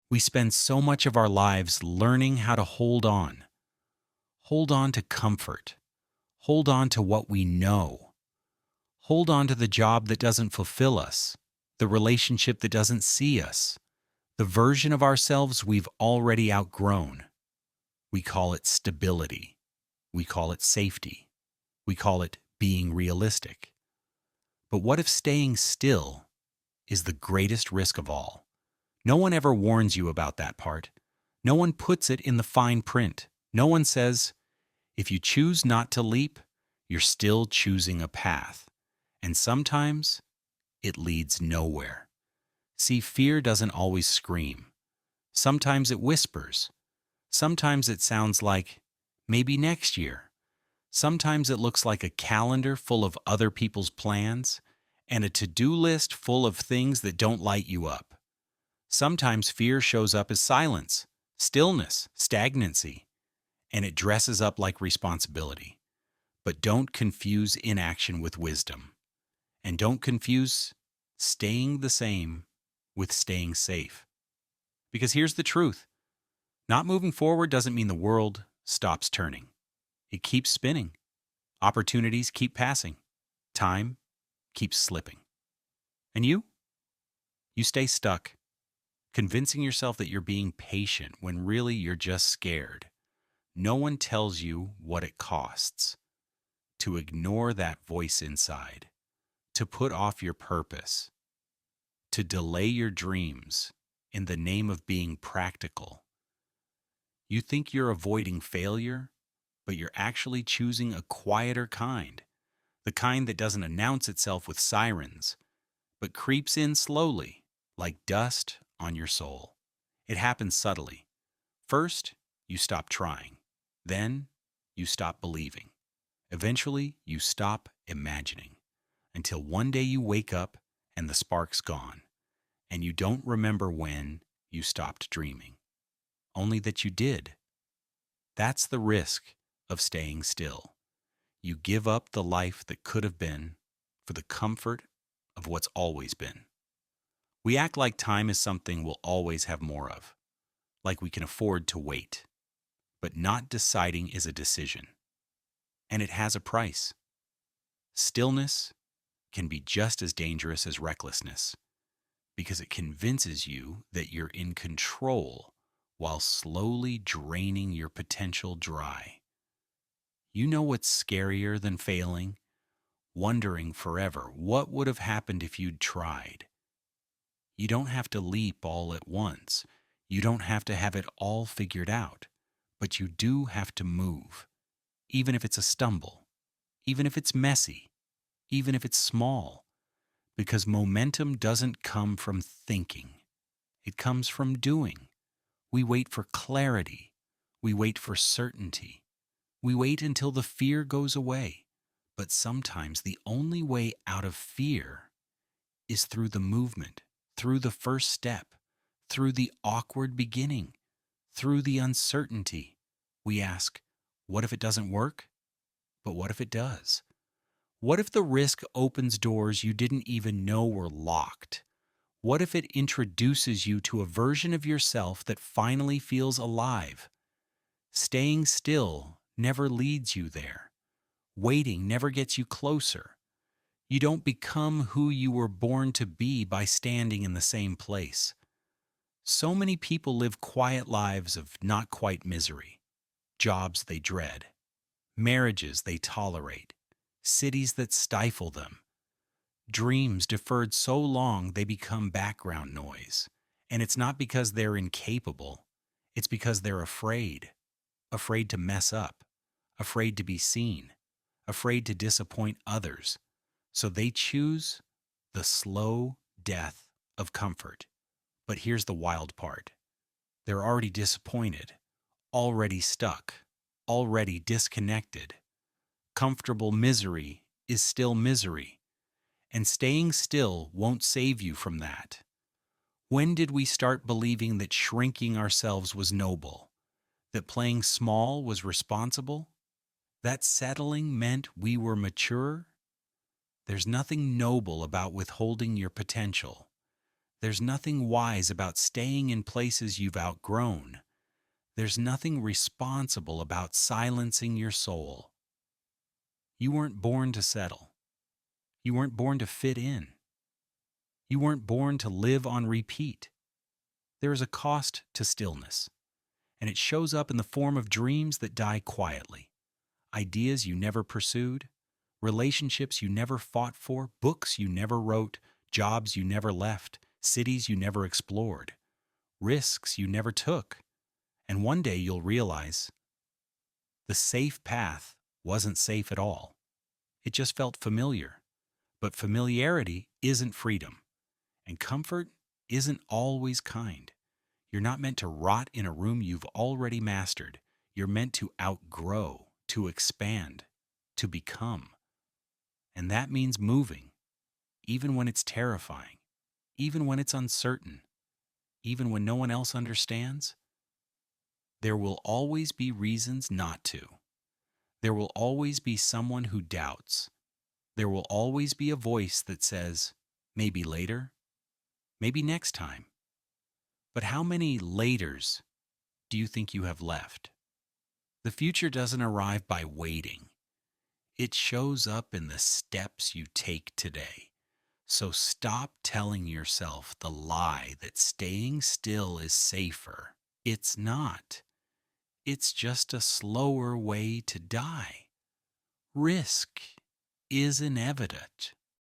We spend so much of our lives learning how to hold on to comfort, hold on to what we know, hold on to the job that doesn't fulfill us, the relationship that doesn't see us, the version of ourselves we've already outgrown. We call it stability. We call it safety. We call it being realistic. But what if staying still is the greatest risk of all? No one ever warns you about that part. No one puts it in the fine print. No one says, if you choose not to leap, you're still choosing a path. And sometimes it leads nowhere. See, fear doesn't always scream. Sometimes it whispers. Sometimes it sounds like, maybe next year. Sometimes it looks like a calendar full of other people's plans and a to-do list full of things that don't light you up. Sometimes fear shows up as silence, stillness, stagnancy, and it dresses up like responsibility. But don't confuse inaction with wisdom. And don't confuse staying the same with staying safe. Because here's the truth. Not moving forward doesn't mean the world stops turning. It keeps spinning. Opportunities keep passing. Time keeps slipping. And you? You stay stuck, convincing yourself that you're being patient when really you're just scared. No one tells you what it costs to ignore that voice inside, to put off your purpose, to delay your dreams in the name of being practical. You think you're avoiding failure, but you're actually choosing a quieter kind, the kind that doesn't announce itself with sirens, but creeps in slowly, like dust on your soul. It happens subtly. First, you stop trying. Then, you stop believing. Eventually, you stop imagining. Until one day you wake up and the spark's gone, and you don't remember when you stopped dreaming. Only that you did. That's the risk of staying still. You give up the life that could have been for the comfort of what's always been. We act like time is something we'll always have more of, like we can afford to wait. But not deciding is a decision, and it has a price. Stillness can be just as dangerous as recklessness because it convinces you that you're in control while slowly draining your potential dry. You know what's scarier than failing? Wondering forever what would have happened if you'd tried. You don't have to leap all at once. You don't have to have it all figured out. But you do have to move, even if it's a stumble, even if it's messy, even if it's small, because momentum doesn't come from thinking. It comes from doing. We wait for clarity. We wait for certainty. We wait until the fear goes away. But sometimes the only way out of fear is through the movement, through the first step, through the awkward beginning, through the uncertainty. We ask, what if it doesn't work? But what if it does? What if the risk opens doors you didn't even know were locked? What if it introduces you to a version of yourself that finally feels alive? Staying still never leads you there. Waiting never gets you closer. You don't become who you were born to be by standing in the same place. So many people live quiet lives of not quite misery. Jobs they dread, marriages they tolerate, cities that stifle them, dreams deferred so long they become background noise. And it's not because they're incapable, it's because they're afraid. Afraid to mess up, afraid to be seen, afraid to disappoint others. So they choose the slow death of comfort. But here's the wild part. They're already disappointed, already stuck, already disconnected. Comfortable misery is still misery, and staying still won't save you from that. When did we start believing that shrinking ourselves was noble, that playing small was responsible, that settling meant we were mature? There's nothing noble about withholding your potential. There's nothing wise about staying in places you've outgrown. There's nothing responsible about silencing your soul. You weren't born to settle. You weren't born to fit in. You weren't born to live on repeat. There is a cost to stillness, and it shows up in the form of dreams that die quietly, ideas you never pursued, relationships you never fought for, books you never wrote, jobs you never left, cities you never explored, risks you never took. And one day you'll realize the safe path wasn't safe at all. It just felt familiar. But familiarity isn't freedom, and comfort isn't always kind. You're not meant to rot in a room you've already mastered. You're meant to outgrow, to expand, to become. And that means moving, even when it's terrifying, even when it's uncertain, even when no one else understands. There will always be reasons not to. There will always be someone who doubts. There will always be a voice that says, maybe later, maybe next time. But how many laters do you think you have left? The future doesn't arrive by waiting. It shows up in the steps you take today. So stop telling yourself the lie that staying still is safer. It's not. It's just a slower way to die. Risk is inevitable.